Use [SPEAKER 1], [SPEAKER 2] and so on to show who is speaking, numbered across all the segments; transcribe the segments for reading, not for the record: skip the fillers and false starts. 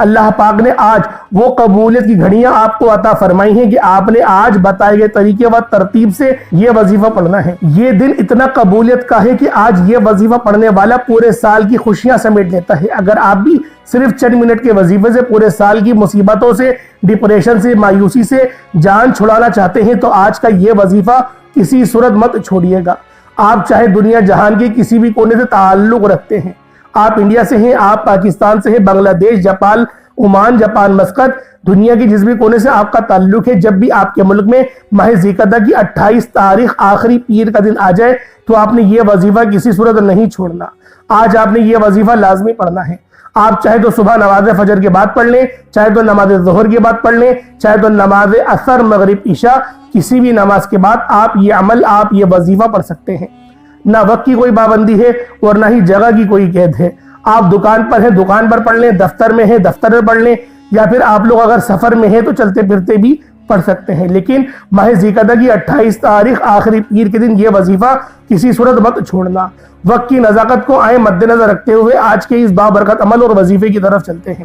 [SPEAKER 1] اللہ پاک نے آج وہ قبولیت کی گھڑیاں آپ کو عطا فرمائی ہیں کہ آپ نے آج بتائے گئے طریقے و ترتیب سے یہ وظیفہ پڑھنا ہے۔ یہ دن اتنا قبولیت کا ہے کہ آج یہ وظیفہ پڑھنے والا پورے سال کی خوشیاں سمیٹ لیتا ہے۔ اگر آپ بھی صرف چند منٹ کے وظیفے سے پورے سال کی مصیبتوں سے، ڈپریشن سے، مایوسی سے جان چھڑانا چاہتے ہیں تو آج کا یہ وظیفہ کسی صورت مت چھوڑیے گا۔ آپ چاہے دنیا جہان کے کسی بھی کونے سے تعلق رکھتے ہیں، آپ انڈیا سے ہیں، آپ پاکستان سے ہیں، بنگلہ دیش، جاپان، عمان، جاپان، مسقط، دنیا کی جس بھی کونے سے آپ کا تعلق ہے، جب بھی آپ کے ملک میں ماہ ذوالقعدہ کی 28 تاریخ آخری پیر کا دن آ جائے تو آپ نے یہ وظیفہ کسی صورت نہیں چھوڑنا۔ آج آپ نے یہ وظیفہ لازمی پڑھنا ہے۔ آپ چاہے تو صبح نماز فجر کے بعد پڑھ لیں، چاہے تو نماز ظہر کے بعد پڑھ لیں، چاہے تو نماز عصر، مغرب، عشاء، کسی بھی نماز کے بعد آپ یہ عمل، آپ یہ وظیفہ پڑھ سکتے ہیں۔ نہ وقت کی کوئی پابندی ہے اور نہ ہی جگہ کی کوئی قید ہے۔ آپ دکان پر ہیں، دکان پر پڑھ لیں، دفتر میں ہیں، دفتر میں پڑھ لیں، یا پھر آپ لوگ اگر سفر میں ہیں تو چلتے پھرتے بھی پڑھ سکتے ہیں۔ لیکن ماہ ذوالقعدہ کی 28 تاریخ آخری پیر کے دن یہ وظیفہ کسی صورت مت چھوڑنا۔ وقت کی نزاکت کو مد نظر رکھتے ہوئے آج کے اس بابرکت عمل اور وظیفے کی طرف چلتے ہیں۔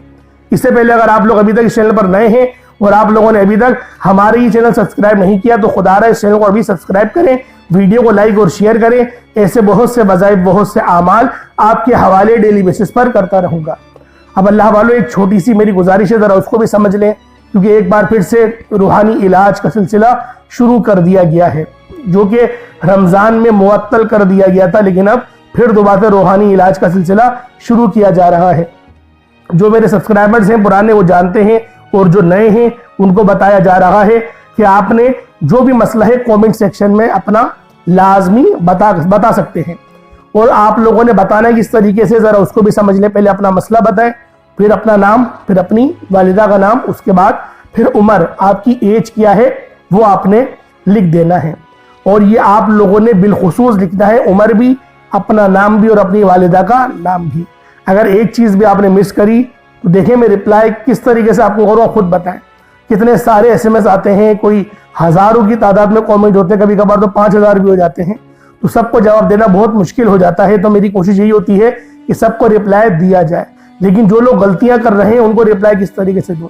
[SPEAKER 1] اس سے پہلے اگر آپ لوگ ابھی تک اس چینل پر نئے ہیں اور آپ لوگوں نے ابھی تک ہمارے یہ چینل سبسکرائب نہیں کیا تو خدا رہا اس چینل کو ابھی سبسکرائب کریں، ویڈیو کو لائک اور شیئر کریں۔ ایسے بہت سے وظائف، بہت سے اعمال آپ کے حوالے ڈیلی بیسس پر کرتا رہوں گا۔ اب اللہ والوں ایک چھوٹی سی میری گزارش ہے، ذرا اس کو بھی سمجھ لیں، کیونکہ ایک بار پھر سے روحانی علاج کا سلسلہ شروع کر دیا گیا ہے، جو کہ رمضان میں معطل کر دیا گیا تھا، لیکن اب پھر دوبارہ روحانی علاج کا سلسلہ شروع کیا جا رہا ہے۔ جو میرے سبسکرائبرز ہیں پرانے وہ جانتے ہیں، اور جو نئے ہیں ان کو بتایا جا رہا ہے کہ آپ نے جو بھی مسئلہ ہے کومنٹ سیکشن میں اپنا لازمی بتا سکتے ہیں، اور آپ لوگوں نے بتانا ہے کس طریقے سے، ذرا اس کو بھی سمجھ لیں۔ پہلے اپنا مسئلہ بتائیں، پھر اپنا نام، پھر اپنی والدہ کا نام، اس کے بعد پھر عمر، آپ کی ایج کیا ہے وہ آپ نے لکھ دینا ہے، اور یہ آپ لوگوں نے بالخصوص لکھنا ہے، عمر بھی، اپنا نام بھی اور اپنی والدہ کا نام بھی۔ اگر ایک چیز بھی آپ نے مس کری تو دیکھیں میں رپلائی کس طریقے سے آپ کو کروں، خود بتائیں۔ کتنے سارے SMS آتے ہیں، کوئی ہزاروں کی تعداد میں کومنٹ ہوتے ہیں، کبھی کبھار تو 5000 بھی ہو جاتے ہیں، تو سب کو جواب دینا بہت مشکل ہو جاتا ہے۔ تو میری کوشش یہی ہوتی ہے کہ سب کو رپلائی دیا جائے، لیکن جو لوگ غلطیاں کر رہے ہیں ان کو رپلائی کس طریقے سے دوں،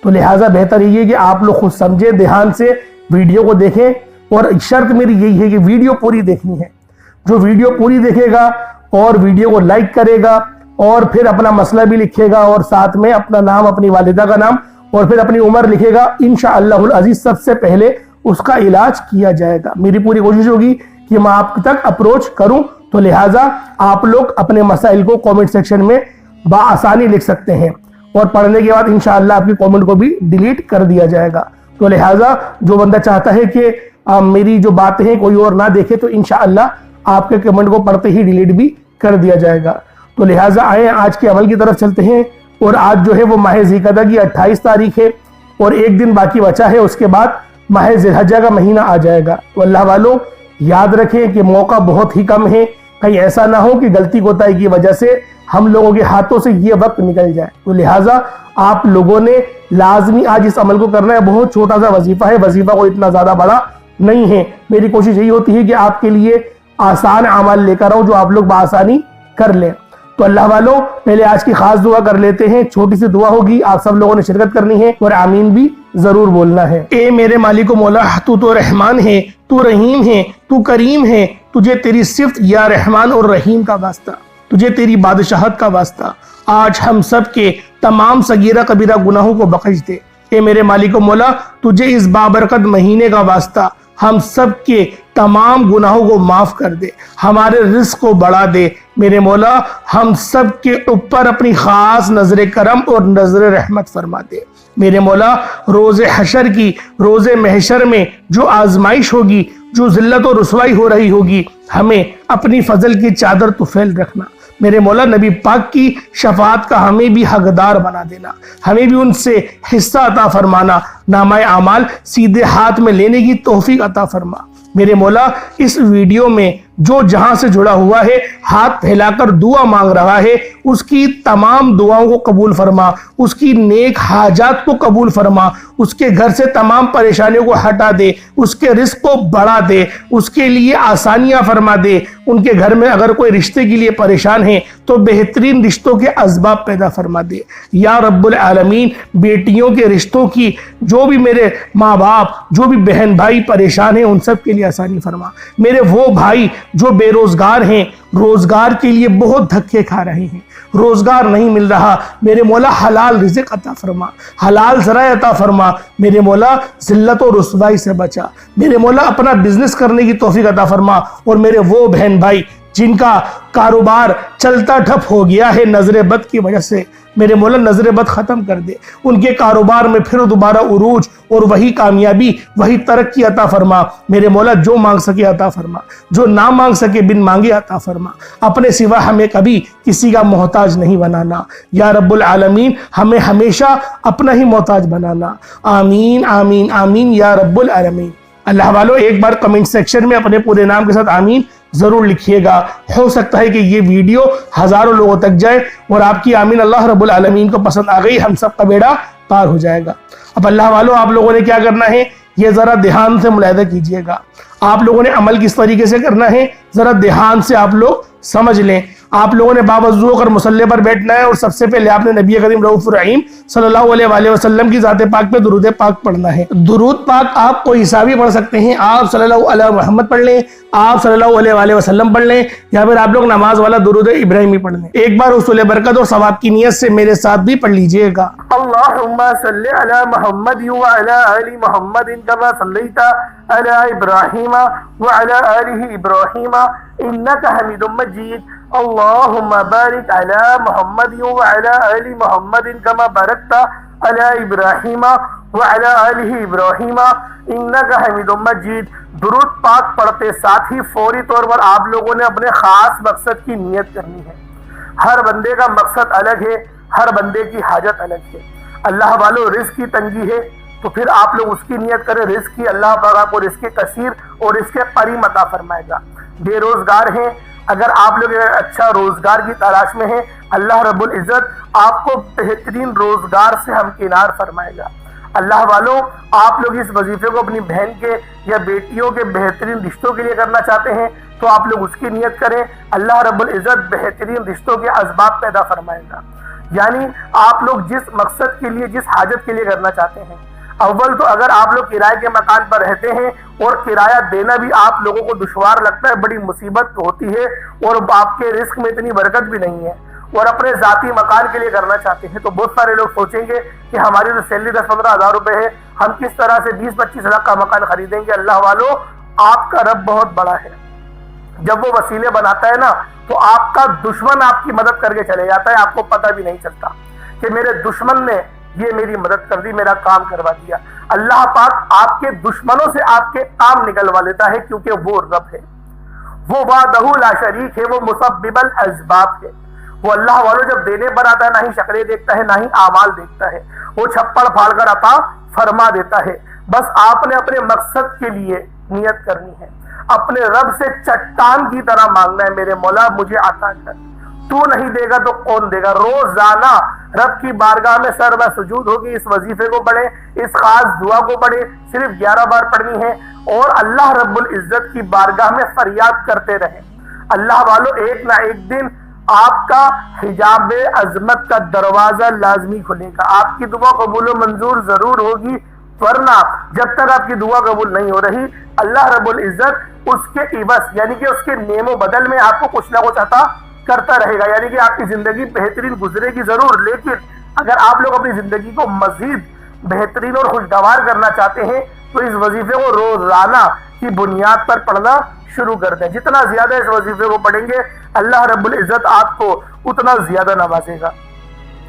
[SPEAKER 1] تو لہٰذا بہتر یہ ہے کہ آپ لوگ خود سمجھیں، دھیان سے ویڈیو کو دیکھیں، اور شرط میری یہی ہے کہ ویڈیو پوری دیکھنی ہے۔ جو ویڈیو پوری دیکھے گا اور ویڈیو کو لائک کرے گا اور پھر اپنا مسئلہ بھی لکھے گا اور ساتھ میں اپنا نام، اپنی والدہ کا نام اور پھر اپنی عمر لکھے گا، انشاءاللہ العزیز سب سے پہلے اس کا علاج کیا جائے گا۔ میری پوری کوشش ہوگی کہ میں آپ تک اپروچ کروں، تو لہٰذا آپ لوگ اپنے مسائل کو کومنٹ سیکشن میں بآسانی لکھ سکتے ہیں، اور پڑھنے کے بعد انشاءاللہ آپ کی کومنٹ کو بھی ڈیلیٹ کر دیا جائے گا۔ تو لہٰذا جو بندہ چاہتا ہے کہ میری جو باتیں ہیں کوئی اور نہ دیکھے تو انشاءاللہ آپ کے کمنٹ کو پڑھتے ہی ڈیلیٹ بھی کر دیا جائے گا۔ تو لہٰذا آئیں آج کے عمل کی طرف چلتے ہیں، اور آج جو ہے وہ ماہ ذوالقعدہ کی 28 تاریخ ہے، اور ایک دن باقی بچا ہے، اس کے بعد ماہ ذی الحجہ کا مہینہ آ جائے گا۔ تو اللہ والوں یاد رکھیں کہ موقع بہت ہی کم ہے، کہیں ایسا نہ ہو کہ غلطی کوتاہی کی وجہ سے ہم لوگوں کے ہاتھوں سے یہ وقت نکل جائے۔ تو لہٰذا آپ لوگوں نے لازمی آج اس عمل کو کرنا ہے۔ بہت چھوٹا سا وظیفہ ہے، وظیفہ کو اتنا زیادہ بڑا نہیں ہے۔ میری کوشش یہی ہوتی ہے کہ آپ کے لیے آسان اعمال لے کر آؤں جو آپ لوگ بآسانی کر لیں۔ تو اللہ والوں پہلے آج کی خاص دعا کر لیتے ہیں، چھوٹی سی دعا ہوگی، آپ سب لوگوں نے شرکت کرنی ہے اور آمین بھی ضرور بولنا ہے۔ اے میرے مالک و مولا، تو رحمان ہے، تو رحیم ہے، تو کریم ہے، تجھے تیری صفت یا رحمان اور رحیم کا واسطہ، تجھے تیری بادشاہت کا واسطہ، آج ہم سب کے تمام صغیرہ کبیرہ گناہوں کو بخش دے۔ اے میرے مالک و مولا، تجھے اس بابرکت مہینے کا واسطہ ہم سب کے تمام گناہوں کو معاف کر دے، ہمارے رزق کو بڑھا دے۔ میرے مولا ہم سب کے اوپر اپنی خاص نظر کرم اور نظر رحمت فرما دے۔ میرے مولا روز حشر کی، روز محشر میں جو آزمائش ہوگی، جو ذلت و رسوائی ہو رہی ہوگی، ہمیں اپنی فضل کی چادر تو پھیل رکھنا۔ میرے مولا نبی پاک کی شفاعت کا ہمیں بھی حقدار بنا دینا، ہمیں بھی ان سے حصہ عطا فرمانا، نامہ اعمال سیدھے ہاتھ میں لینے کی توفیق عطا فرما۔ میرے مولا اس ویڈیو میں جو جہاں سے جڑا ہوا ہے ہاتھ پھیلا کر دعا مانگ رہا ہے اس کی تمام دعاؤں کو قبول فرما، اس کی نیک حاجات کو قبول فرما، اس کے گھر سے تمام پریشانیوں کو ہٹا دے، اس کے رزق کو بڑھا دے، اس کے لیے آسانیاں فرما دے۔ ان کے گھر میں اگر کوئی رشتے کے لیے پریشان ہیں تو بہترین رشتوں کے اسباب پیدا فرما دے۔ یا رب العالمین، بیٹیوں کے رشتوں کی جو بھی میرے ماں باپ، جو بھی بہن بھائی پریشان ہیں ان سب کے لیے آسانی فرما۔ میرے وہ بھائی جو بے روزگار ہیں، روزگار کے لیے بہت دھکے کھا رہے ہیں، روزگار نہیں مل رہا، میرے مولا حلال رزق عطا فرما، حلال ذرائع عطا فرما، میرے مولا ذلت و رسوائی سے بچا، میرے مولا اپنا بزنس کرنے کی توفیق عطا فرما۔ اور میرے وہ بہن بھائی جن کا کاروبار چلتا ٹھپ ہو گیا ہے نظر بد کی وجہ سے، میرے مولا نظر بد ختم کر دے، ان کے کاروبار میں پھر دوبارہ عروج اور وہی کامیابی، وہی ترقی عطا فرما۔ میرے مولا جو مانگ سکے عطا فرما، جو نہ مانگ سکے بن مانگے عطا فرما۔ اپنے سوا ہمیں کبھی کسی کا محتاج نہیں بنانا، یا رب العالمین ہمیں ہمیشہ اپنا ہی محتاج بنانا۔ آمین آمین آمین یا رب العالمین۔ اللہ والو ایک بار کمنٹ سیکشن میں اپنے پورے نام کے ساتھ آمین ضرور لکھیے گا، ہو سکتا ہے کہ یہ ویڈیو ہزاروں لوگوں تک جائے اور آپ کی آمین اللہ رب العالمین کو پسند آ گئی، ہم سب کا بیڑا پار ہو جائے گا۔ اب اللہ والو آپ لوگوں نے کیا کرنا ہے یہ ذرا دھیان سے ملاحظہ کیجئے گا، آپ لوگوں نے عمل کس طریقے سے کرنا ہے ذرا دھیان سے آپ لوگ سمجھ لیں۔ آپ لوگوں نے باوضو ہو کر مصلی پر بیٹھنا ہے اور سب سے پہلے آپ نے نبی کریم رؤوف الرحیم صلی اللہ علیہ وآلہ وسلم کی ذات پاک پہ درود پاک پڑھنا ہے۔ درود پاک آپ کوئی حسابی پڑھ سکتے ہیں، آپ صلی اللہ علیہ محمد پڑھ لیں، آپ صلی اللہ علیہ وآلہ وسلم پڑھ لیں، یا پھر آپ لوگ نماز والا درود ابراہیمی پڑھ لیں۔ ایک بار حصول برکت اور ثواب کی نیت سے میرے ساتھ بھی پڑھ لیجئے گا۔ اللہم صلی علی محمد وعلی آل محمد کما صلیت علی ابراہیم وعلی آل ابراہیم انک حمید مجید۔ اللہم بارک علی محمد وعلی آل محمد کما بارکت علی ابراہیم وعلی آل ابراہیم انک حمید مجید۔ درود پاک پڑھتے ساتھ ہی فوری طور پر آپ لوگوں نے اپنے خاص مقصد کی نیت کرنی ہے۔ ہر بندے کا مقصد الگ ہے، ہر بندے کی حاجت الگ ہے۔ اللہ والو رزق کی تنگی ہے تو پھر آپ لوگ اس کی نیت کریں، رزق کی اللہ پاک آپ کو رزق کثیر اور رزق قریب عطا فرمائے گا۔ بے روزگار ہیں، اگر آپ لوگ اچھا روزگار کی تلاش میں ہیں، اللہ رب العزت آپ کو بہترین روزگار سے ہمکنار فرمائے گا۔ اللہ والوں آپ لوگ اس وظیفے کو اپنی بہن کے یا بیٹیوں کے بہترین رشتوں کے لیے کرنا چاہتے ہیں تو آپ لوگ اس کی نیت کریں، اللہ رب العزت بہترین رشتوں کے اسباب پیدا فرمائے گا۔ یعنی آپ لوگ جس مقصد کے لیے، جس حاجت کے لیے کرنا چاہتے ہیں، اول تو اگر آپ لوگ کرائے کے مکان پر رہتے ہیں اور کرایہ دینا بھی آپ لوگوں کو دشوار لگتا ہے، بڑی مصیبت ہوتی ہے اور آپ کے رزق میں اتنی برکت بھی نہیں ہے، اور اپنے ذاتی مکان کے لیے کرنا چاہتے ہیں تو بہت سارے لوگ سوچیں گے کہ ہماری تو سیلری 10-15 ہزار روپے ہے، ہم کس طرح سے 20-25 لاکھ کا مکان خریدیں گے۔ اللہ والو آپ کا رب بہت بڑا ہے، جب وہ وسیلے بناتا ہے نا تو آپ کا دشمن آپ کی مدد کر کے چلے جاتا ہے، آپ کو پتہ بھی نہیں چلتا کہ میرے دشمن نے یہ میری مدد کر دی، میرا کام کروا دیا۔ اللہ پاک آپ کے دشمنوں سے آپ کے کام نکلوا لیتا ہے کیونکہ وہ رب ہے، وہ وحدہ لا شریک ہے، وہ مسبب الاسباب ہے۔ وہ اللہ والوں جب دینے پر آتا ہے نہ ہی شکلیں دیکھتا ہے نہ ہی اعمال دیکھتا ہے، وہ چھپڑ پھاڑ کر عطا فرما دیتا ہے۔ بس آپ نے اپنے مقصد کے لیے نیت کرنی ہے، اپنے رب سے چٹان کی طرح مانگنا ہے، میرے مولا مجھے عطا کر، تو نہیں دے گا تو کون دے گا۔ روزانہ رب کی بارگاہ میں سر و سجود ہوگی، اس وظیفے کو پڑھیں، اس خاص دعا کو پڑھیں، صرف 11 بار پڑھنی ہے اور اللہ رب العزت کی بارگاہ میں فریاد کرتے رہیں۔ اللہ والو ایک نہ ایک دن آپ کا حجاب عظمت کا دروازہ لازمی کھلے گا، آپ کی دعا قبول و منظور ضرور ہوگی، ورنہ جب تک آپ کی دعا قبول نہیں ہو رہی اللہ رب العزت اس کے عوض یعنی کہ اس کے نیم و بدل میں آپ کو کچھ نہ کچھ عطا کرتا رہے گا، یعنی کہ آپ کی زندگی بہترین گزرے گی ضرور، لیکن اگر آپ لوگ اپنی زندگی کو مزید بہترین اور خوشگوار کرنا چاہتے ہیں تو اس وظیفے کو روزانہ کی بنیاد پر پڑھنا شروع کر دیں۔ جتنا زیادہ اس وظیفے کو پڑھیں گے اللہ رب العزت آپ کو اتنا زیادہ نوازے گا۔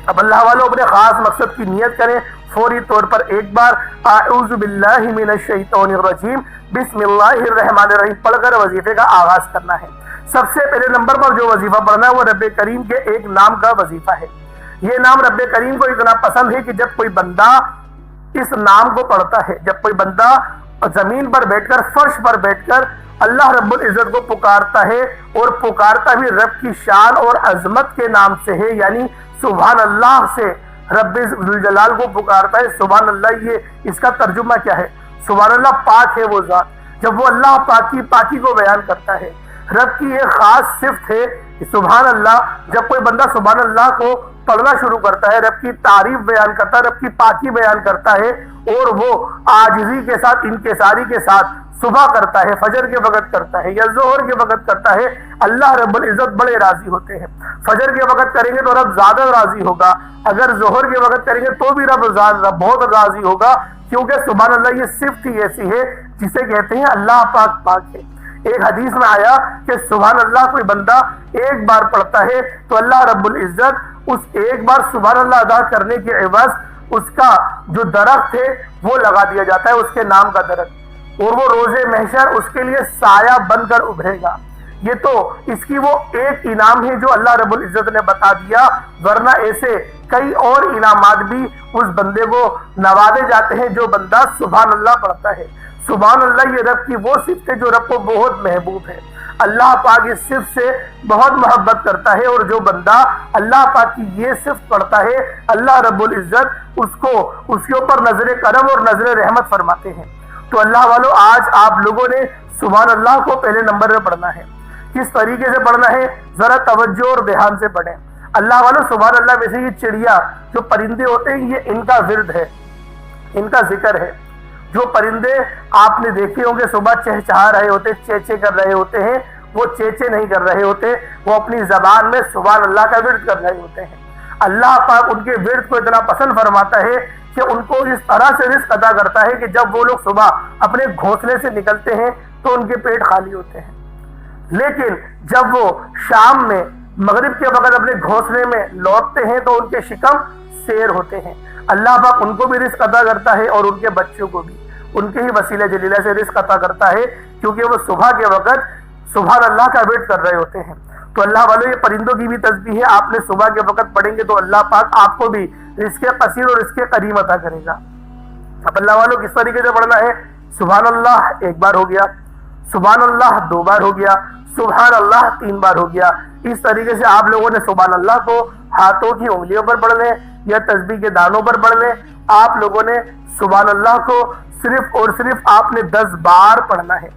[SPEAKER 1] اب اللہ والوں اپنے خاص مقصد کی نیت کریں، فوری طور پر ایک بار اعوذ باللہ من الشیطان الرجیم بسم اللہ الرحمن الرحیم پڑھ کر وظیفے کا آغاز کرنا ہے۔ سب سے پہلے نمبر پر جو وظیفہ پڑھنا ہے وہ رب کریم کے ایک نام کا وظیفہ ہے۔ یہ نام رب کریم کو اتنا پسند ہے کہ جب کوئی بندہ اس نام کو پڑھتا ہے، جب کوئی بندہ زمین پر بیٹھ کر، فرش پر بیٹھ کر اللہ رب العزت کو پکارتا ہے، اور پکارتا بھی رب کی شان اور عظمت کے نام سے ہے، یعنی سبحان اللہ سے رب ذوالجلال کو پکارتا ہے۔ سبحان اللہ، یہ اس کا ترجمہ کیا ہے؟ سبحان اللہ، پاک ہے وہ ذات۔ جب وہ اللہ پاک کی پاکی کو بیان کرتا ہے، رب کی ایک خاص صفت ہے سبحان اللہ۔ جب کوئی بندہ سبحان اللہ کو پڑھنا شروع کرتا ہے، رب کی تعریف بیان کرتا ہے، رب کی پاکی بیان کرتا ہے، اور وہ عاجزی کے ساتھ، انکساری کے ساتھ صبح کرتا ہے، فجر کے وقت کرتا ہے یا ظہر کے وقت کرتا ہے، اللہ رب العزت بڑے راضی ہوتے ہیں۔ فجر کے وقت کریں گے تو رب زیادہ راضی ہوگا، اگر ظہر کے وقت کریں گے تو بھی رب بہت راضی ہوگا، کیونکہ سبحان اللہ یہ صفت ہی ایسی ہے جسے کہتے ہیں اللہ پاک پاک ہے۔ ایک حدیث میں آیا کہ سبحان اللہ کوئی بندہ ایک بار پڑھتا ہے تو اللہ رب العزت اس ایک بار سبحان اللہ ادا کرنے کے عوض اس کا جو درخت ہے وہ لگا دیا جاتا ہے، اس کے نام کا درخت، اور وہ روز محشر اس کے لیے سایہ بن کر ابھرے گا۔ یہ تو اس کی وہ ایک انعام ہے جو اللہ رب العزت نے بتا دیا، ورنہ ایسے کئی اور انعامات بھی اس بندے کو نوازے جاتے ہیں جو بندہ سبحان اللہ پڑھتا ہے۔ سبحان اللہ یہ رب کی وہ صفت ہے جو رب کو بہت محبوب ہے۔ اللہ پاک اس صفت سے بہت محبت کرتا ہے، اور جو بندہ اللہ پاک کی یہ صفت پڑھتا ہے، اللہ رب العزت اس کے اوپر نظر کرم اور نظر رحمت فرماتے ہیں۔ تو اللہ والو، آج آپ لوگوں نے سبحان اللہ کو پہلے نمبر میں پڑھنا ہے۔ کس طریقے سے پڑھنا ہے؟ ذرا توجہ اور دھیان سے پڑھیں۔ اللہ والو، سبحان اللہ، ویسے یہ چڑیا جو پرندے ہوتے ہیں یہ ان کا ورد ہے، ان کا ذکر ہے۔ جو پرندے آپ نے دیکھے ہوں گے صبح چہچہا رہے ہوتے، چیچے کر رہے ہوتے ہیں، وہ چیچے نہیں کر رہے ہوتے، وہ اپنی زبان میں سبحان اللہ کا ورد کر رہے ہوتے ہیں۔ اللہ پاک ان کے ورد کو اتنا پسند فرماتا ہے کہ ان کو اس طرح سے رزق عطا کرتا ہے کہ جب وہ لوگ صبح اپنے گھونسلے سے نکلتے ہیں تو ان کے پیٹ خالی ہوتے ہیں، لیکن جب وہ شام میں مغرب کے وقت اپنے گھونسلے میں لوٹتے ہیں تو ان کے شکم سیر ہوتے ہیں۔ اللہ پاک ان کو بھی رزق عطا کرتا ہے اور ان کے بچوں کو بھی، ان کے ہی وسیلہ جلیلہ سے رزق عطا کرتا ہے، کیونکہ وہ صبح کے وقت سبحان اللہ کا ورد کر رہے ہوتے ہیں۔ تو اللہ والو، یہ پرندوں کی بھی تسبیح ہے، آپ نے صبح کے وقت پڑھیں گے تو اللہ پاک آپ کو بھی رزق قصیر اور رزق کریم عطا کرے گا۔ اب اللہ والو کس طریقے سے پڑھنا ہے؟ سبحان اللہ ایک بار ہو گیا، سبحان اللہ دو بار ہو گیا، سبحان اللہ تین بار ہو گیا۔ اس طریقے سے آپ لوگوں نے سبحان اللہ کو ہاتھوں کی انگلیوں پر پڑھ لیں یا تسبیح کے دانوں پر پڑھ لیں۔ آپ لوگوں نے سبحان اللہ کو صرف اور صرف آپ نے 10 بار پڑھنا ہے،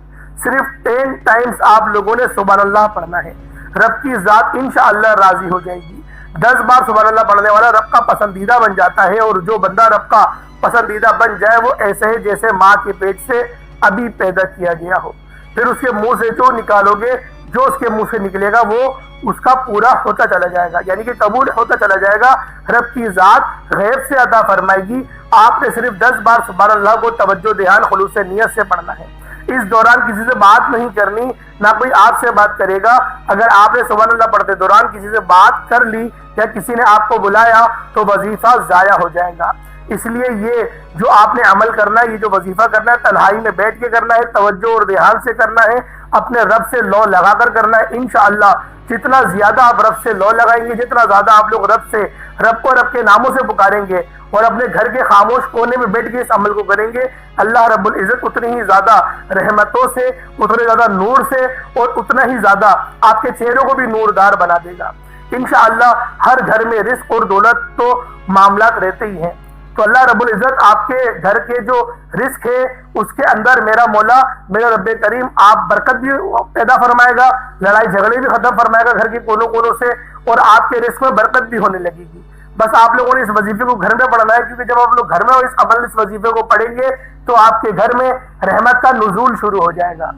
[SPEAKER 1] صرف 10 ٹائمز آپ لوگوں نے سبحان اللہ پڑھنا ہے۔ رب کی ذات انشاءاللہ راضی ہو جائے گی۔ 10 بار سبحان اللہ پڑھنے والا رب کا پسندیدہ بن جاتا ہے، اور جو بندہ رب کا پسندیدہ بن جائے وہ ایسے ہے جیسے ماں کے پیٹ سے ابھی پیدا کیا گیا ہو۔ پھر اس کے منہ سے جو نکالو گے، جو اس کے منہ سے نکلے گا وہ اس کا پورا ہوتا چلا جائے گا، یعنی کہ قبول ہوتا چلا جائے گا۔ رب کی ذات غیب سے عطا فرمائے گی۔ آپ نے صرف 10 بار سبحان اللہ کو توجہ دھیان خلوص نیت سے پڑھنا ہے۔ اس دوران کسی سے بات نہیں کرنی، نہ کوئی آپ سے بات کرے گا۔ اگر آپ نے سبحان اللہ پڑھتے دوران کسی سے بات کر لی یا کسی نے آپ کو بلایا تو وظیفہ ضائع ہو جائے گا۔ اس لیے یہ جو آپ نے عمل کرنا ہے، یہ جو وظیفہ کرنا ہے، تنہائی میں بیٹھ کے کرنا ہے، توجہ اور دھیان سے کرنا ہے، اپنے رب سے لو لگا کر کرنا ہے۔ انشاءاللہ جتنا زیادہ آپ رب سے لو لگائیں گے، جتنا زیادہ آپ لوگ رب کو رب کے ناموں سے پکاریں گے اور اپنے گھر کے خاموش کونے میں بیٹھ کے اس عمل کو کریں گے، اللہ رب العزت اتنی ہی زیادہ رحمتوں سے، اتنے زیادہ نور سے اور اتنا ہی زیادہ آپ کے چہروں کو بھی نوردار بنا دے گا۔ انشاءاللہ ہر گھر میں رزق اور دولت تو معاملات رہتے ہی ہیں، تو اللہ رب العزت آپ کے گھر کے جو رزق ہے اس کے اندر میرا مولا، میرا رب کریم آپ برکت بھی پیدا فرمائے گا، لڑائی جھگڑے بھی ختم فرمائے گا گھر کے کونوں کونوں سے، اور آپ کے رزق میں برکت بھی ہونے لگے گی۔ بس آپ لوگوں نے اس وظیفے کو گھر میں پڑھنا ہے، کیونکہ جب آپ لوگ گھر میں اس وظیفے کو پڑھیں گے تو آپ کے گھر میں رحمت کا نزول شروع ہو جائے گا،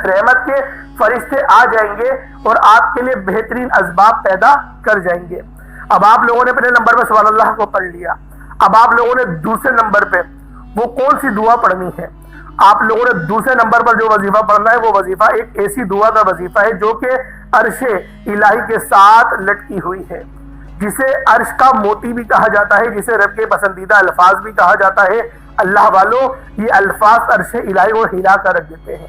[SPEAKER 1] رحمت کے فرشتے آ جائیں گے اور آپ کے لیے بہترین اسباب پیدا کر جائیں گے۔ اب آپ لوگوں نے پہلے نمبر پہ سبحان اللہ کو پڑھ لیا، اب آپ لوگوں نے دوسرے نمبر پہ وہ کون سی دعا پڑھنی ہے؟ آپ لوگوں نے دوسرے نمبر پر جو وظیفہ پڑھنا ہے وہ وظیفہ ایک ایسی دعا کا وظیفہ ہے جو کہ عرش الہی کے ساتھ لٹکی ہوئی ہے، جسے عرش کا موتی بھی کہا جاتا ہے، جسے رب کے پسندیدہ الفاظ بھی کہا جاتا ہے۔ اللہ والو، یہ الفاظ عرش الہی کو ہلا کر رکھ دیتے ہیں۔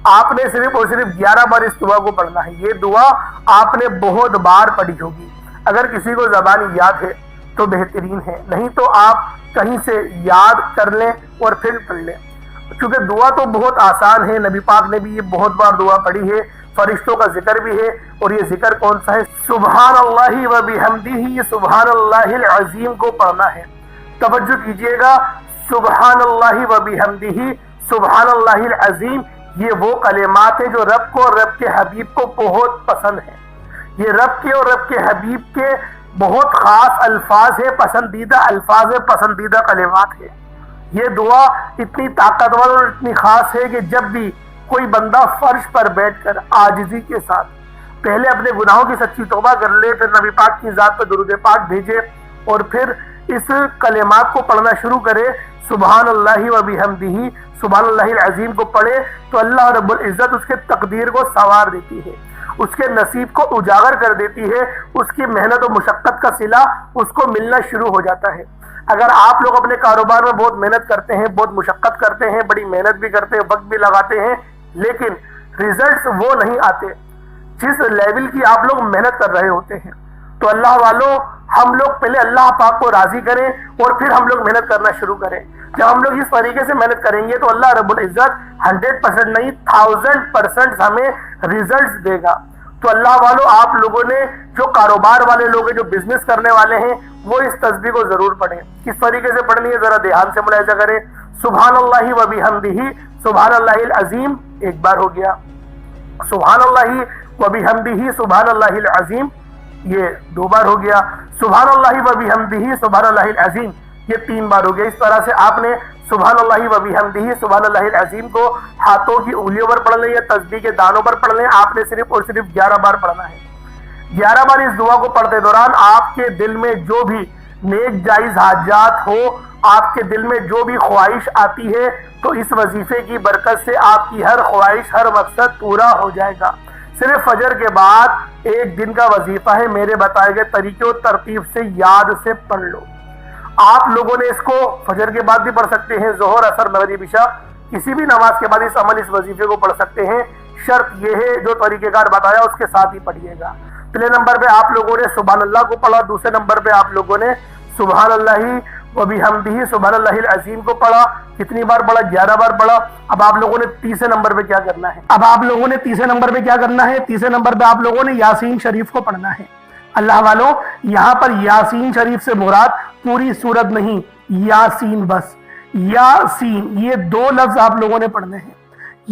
[SPEAKER 1] آپ نے صرف اور صرف 11 بار اس دعا کو پڑھنا ہے۔ یہ دعا آپ نے بہت بار پڑھی ہوگی، اگر کسی کو زبانی یاد ہے تو بہترین ہے، نہیں تو آپ کہیں سے یاد کر لیں اور پھر پڑھ لیں۔ کیونکہ دعا تو بہت آسان ہے، نبی پاک نے بھی یہ بہت بار دعا پڑھی ہے، فرشتوں کا ذکر بھی ہے، اور یہ ذکر کون سا ہے؟ سبحان اللہ و بحمدہ، یہ سبحان اللہ العظیم کو پڑھنا ہے۔ توجہ کیجئے گا، سبحان اللہ و بحمدہ، سبحان اللہ العظیم، یہ وہ کلمات ہیں جو رب کو اور رب کے حبیب کو بہت پسند ہیں۔ یہ رب کے اور رب کے حبیب کے بہت خاص الفاظ ہیں، پسندیدہ الفاظ ہیں، پسندیدہ کلمات ہیں۔ یہ دعا اتنی طاقتور اور اتنی خاص ہے کہ جب بھی کوئی بندہ فرش پر بیٹھ کر عاجزی کے ساتھ پہلے اپنے گناہوں کی سچی توبہ کر لے، پھر نبی پاک کی ذات پر درود پاک بھیجے، اور پھر اس کلمات کو پڑھنا شروع کرے، سبحان اللہ و بحمدہ، سبحان اللہ العظیم کو پڑھے، تو اللہ رب العزت اس کے تقدیر کو سنوار دیتی ہے، اس کے نصیب کو اجاگر کر دیتی ہے، اس کی محنت و مشقت کا صلہ اس کو ملنا شروع ہو جاتا ہے۔ اگر آپ لوگ اپنے کاروبار میں بہت محنت کرتے ہیں، بہت مشقت کرتے ہیں، بڑی محنت بھی کرتے ہیں، وقت بھی لگاتے ہیں، لیکن ریزلٹس وہ نہیں آتے جس لیول کی آپ لوگ محنت کر رہے ہوتے ہیں، تو اللہ والوں، ہم لوگ پہلے اللہ پاک کو راضی کریں اور پھر ہم لوگ محنت کرنا شروع کریں۔ جب ہم لوگ اس طریقے سے محنت کریں گے تو اللہ رب العزت 100% نہیں 1000% ہمیں ریزلٹس دے گا۔ تو اللہ والوں، آپ لوگوں نے جو کاروبار والے لوگ ہیں، جو بزنس کرنے والے ہیں، وہ اس تسبیح کو ضرور پڑھیں۔ کس طریقے سے پڑھنی ہے ذرا دھیان سے ملاحظہ کریں۔ سبحان اللہ و بحمدہ، سبحان اللہ العظیم ایک بار ہو گیا، سبحان اللہ و بحمدہ، سبحان اللہ العظیم یہ 2 بار ہو گیا، سبحان اللہ و بحمدہ، سبحان اللہ العظیم یہ 3 بار ہو گیا۔ اس طرح سے آپ نے سبحان اللہ و بحمدہ، سبحان اللہ العظیم کو ہاتھوں کی انگلیوں پر پڑھ لیں یا تسبیح کے دانوں پر پڑھ لیں۔ آپ نے صرف اور صرف 11 بار پڑھنا ہے۔ 11 بار اس دعا کو پڑھتے دوران آپ کے دل میں جو بھی نیک جائز حاجات ہو، آپ کے دل میں جو بھی خواہش آتی ہے، تو اس وظیفے کی برکت سے آپ کی ہر خواہش، ہر مقصد پورا ہو جائے گا۔ صرف فجر کے بعد 1 دن کا وظیفہ ہے، میرے بتائے گئے طریقے و ترتیب سے یاد سے پڑھ لو۔ آپ لوگوں نے اس کو فجر کے بعد بھی پڑھ سکتے ہیں، ظہر، عصر، مغرب، عشاء، کسی بھی نماز کے بعد اس وظیفے کو پڑھ سکتے ہیں۔ شرط یہ ہے جو طریقہ کار بتایا اس کے ساتھ ہی پڑھیے گا۔ پہلے نمبر پہ آپ لوگوں نے سبحان اللہ کو پڑھا، دوسرے نمبر پہ آپ لوگوں نے سبحان اللہ و بحمدہ، سبحان اللہ العظیم کو پڑھا۔ کتنی بار پڑھا؟ 11 بار پڑھا۔ اب آپ لوگوں نے تیسرے نمبر پہ کیا کرنا ہے؟ تیسرے نمبر پہ آپ لوگوں نے یاسین شریف کو پڑھنا ہے۔ اللہ والوں، یہاں پر یاسین شریف سے مراد پوری سورت نہیں، یاسین بس، یاسین یہ 2 لفظ آپ لوگوں نے پڑھنے ہیں۔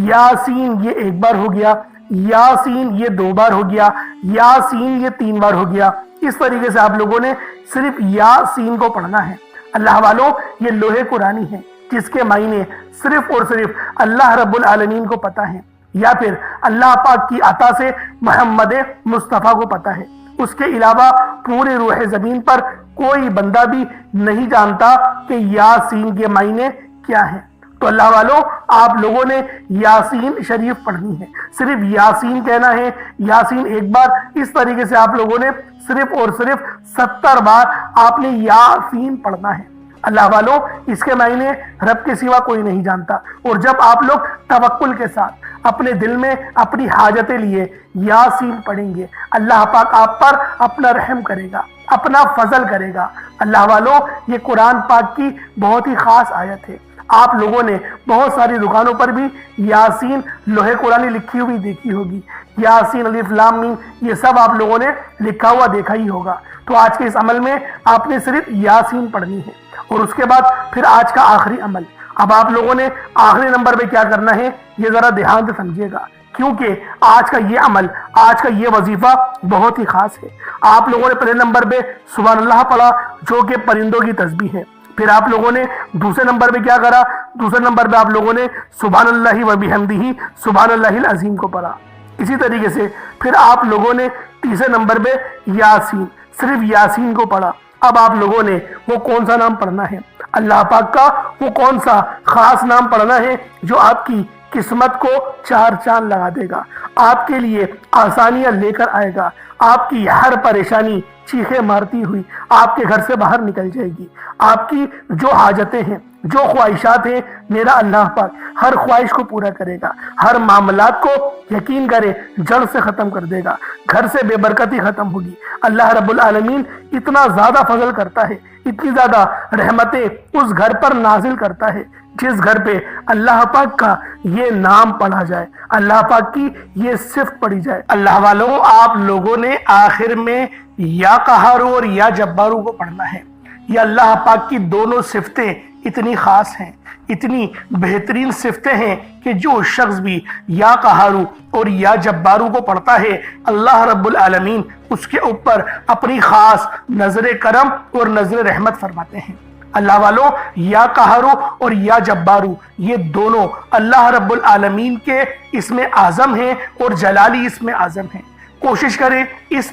[SPEAKER 1] یاسین یہ 1 بار ہو گیا، یاسین یہ 2 بار ہو گیا، یاسین یہ 3 بار ہو گیا۔ اس طریقے سے آپ لوگوں نے صرف یاسین کو پڑھنا ہے۔ اللہ والوں، یہ لوح قرآنی ہے جس کے معنی صرف اور صرف اللہ رب العالمین کو پتہ ہے، یا پھر اللہ پاک کی عطا سے محمد مصطفیٰ کو پتہ ہے۔ اس کے علاوہ پورے روح زمین پر کوئی بندہ بھی نہیں جانتا کہ یاسین کے معنی کیا ہیں۔ تو اللہ والوں، آپ لوگوں نے یاسین شریف پڑھنی ہے، صرف یاسین کہنا ہے، یاسین 1 بار۔ اس طریقے سے آپ لوگوں نے صرف اور صرف 70 بار آپ نے یاسین پڑھنا ہے۔ اللہ والوں، اس کے معنی رب کے سوا کوئی نہیں جانتا، اور جب آپ لوگ توکل کے ساتھ اپنے دل میں اپنی حاجتیں لیے یاسین پڑھیں گے، اللہ پاک آپ پر اپنا رحم کرے گا، اپنا فضل کرے گا۔ اللہ والوں، یہ قرآن پاک کی بہت ہی خاص آیت ہے۔ آپ لوگوں نے بہت ساری دکانوں پر بھی یاسین لوح قرآنی لکھی ہوئی دیکھی ہوگی، یاسین الف لام میم یہ سب آپ لوگوں نے لکھا ہوا دیکھا ہی ہوگا۔ تو آج کے اس عمل میں آپ نے صرف یاسین پڑھنی ہے، اور اس کے بعد پھر آج کا آخری عمل۔ اب آپ لوگوں نے آخری نمبر پہ کیا کرنا ہے، یہ ذرا دھیان سے سمجھیے گا، کیونکہ آج کا یہ عمل، آج کا یہ وظیفہ بہت ہی خاص ہے۔ آپ لوگوں نے پہلے نمبر پہ سبحان اللہ پڑھا، جو کہ پرندوں کی تسبیح ہے۔ پھر آپ لوگوں نے دوسرے نمبر پہ کیا کرا؟ دوسرے نمبر پہ آپ لوگوں نے سبحان اللہ و بحمدہ، سبحان اللہ العظیم کو پڑھا۔ اسی طریقے سے پھر آپ لوگوں نے تیسرے نمبر پہ یاسین، صرف یاسین کو پڑھا۔ اب آپ لوگوں نے وہ کون سا نام پڑھنا ہے؟ اللہ پاک کا وہ کون سا خاص نام پڑھنا ہے جو آپ کی قسمت کو 4 چاند لگا دے گا، آپ کے لیے آسانیاں لے کر آئے گا، آپ کی ہر پریشانی چیخیں مارتی ہوئی آپ کے گھر سے باہر نکل جائے گی۔ آپ کی جو حاجتیں ہیں، جو خواہشات ہیں، میرا اللہ پاک ہر خواہش کو پورا کرے گا، ہر معاملات کو یقین کرے جڑ سے ختم کر دے گا، گھر سے بے برکتی ختم ہوگی۔ اللہ رب العالمین اتنا زیادہ فضل کرتا ہے، اتنی زیادہ رحمتیں اس گھر پر نازل کرتا ہے جس گھر پہ اللہ پاک کا یہ نام پڑھا جائے، اللہ پاک کی یہ صفت پڑھی جائے۔ اللہ والوں، آپ لوگوں نے آخر میں یا قہارو اور یا جبارو کو پڑھنا ہے۔ یہ اللہ پاک کی دونوں صفتیں اتنی خاص ہیں، اتنی بہترین صفتیں ہیں کہ جو شخص بھی یا قہارو اور یا جبارو کو پڑھتا ہے، اللہ رب العالمین اس کے اوپر اپنی خاص نظر کرم اور نظر رحمت فرماتے ہیں۔ اللہ والوں، یا قہارو اور یا جبارو یہ دونوں اللہ رب العالمین کے اسم اعظم ہیں اور جلالی اسم اعظم ہیں۔ کوشش کریں اس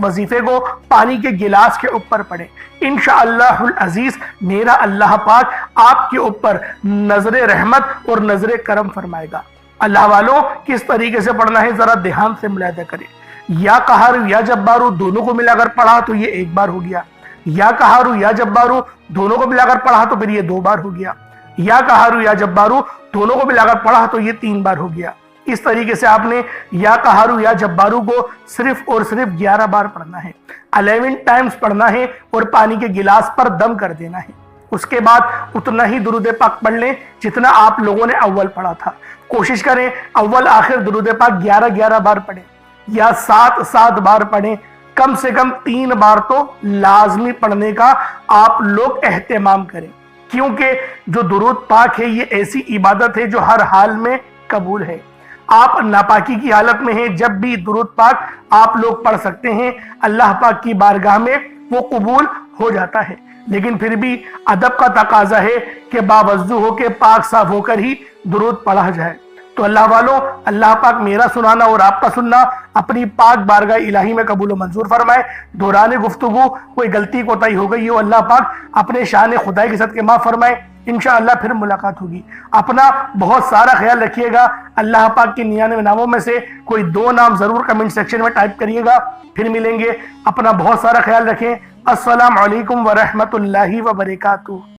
[SPEAKER 1] وظیفے کو پانی کے گلاس کے اوپر پڑھیں۔ انشاءاللہ العزیز میرا اللہ پاک آپ کے اوپر نظر رحمت اور نظر کرم فرمائے گا۔ اللہ والوں، کس طریقے سے پڑھنا ہے ذرا دھیان سے ملاحظہ کریں۔ یا قہارو یا جبارو دونوں کو ملا کر پڑھا تو یہ ایک بار ہو گیا، یا قہارو یا جبارو دونوں کو ملا کر پڑھا تو پھر یہ 2 بار ہو گیا، یا قہارو یا جبارو دونوں کو ملا کر پڑھا تو یہ 3 بار ہو گیا۔ اس طریقے سے آپ نے یا قہارو یا جبارو کو صرف اور صرف 11 بار پڑھنا ہے، 11 ٹائمز پڑھنا ہے اور پانی کے گلاس پر دم کر دینا ہے۔ اس کے بعد اتنا ہی درود پاک پڑھ لیں جتنا آپ لوگوں نے اول پڑھا تھا۔ کوشش کریں اول آخر درود پاک 11 بار پڑھیں یا 7 بار پڑھیں، کم سے کم 3 بار تو لازمی پڑھنے کا آپ لوگ اہتمام کریں، کیونکہ جو درود پاک ہے یہ ایسی عبادت ہے جو ہر حال میں قبول ہے۔ آپ ناپاکی کی حالت میں ہیں، جب بھی درود پاک آپ لوگ پڑھ سکتے ہیں، اللہ پاک کی بارگاہ میں وہ قبول ہو جاتا ہے۔ لیکن پھر بھی ادب کا تقاضا ہے کہ باوضو ہو کے پاک صاف ہو کر ہی درود پڑھا جائے۔ تو اللہ والوں، اللہ پاک میرا سنانا اور آپ کا سننا اپنی پاک بارگاہ الہی میں قبول و منظور فرمائے۔ دوران گفتگو کوئی غلطی کوتاہی ہو گئی ہو، اللہ پاک اپنے شان خدائی کے صدقے معاف فرمائے۔ انشاءاللہ پھر ملاقات ہوگی۔ اپنا بہت سارا خیال رکھیے گا۔ اللہ پاک کے 99 ناموں میں سے کوئی 2 نام ضرور کمنٹ سیکشن میں ٹائپ کریے گا۔ پھر ملیں گے۔ اپنا بہت سارا خیال رکھیں۔ السلام علیکم ورحمۃ اللہ وبرکاتہ۔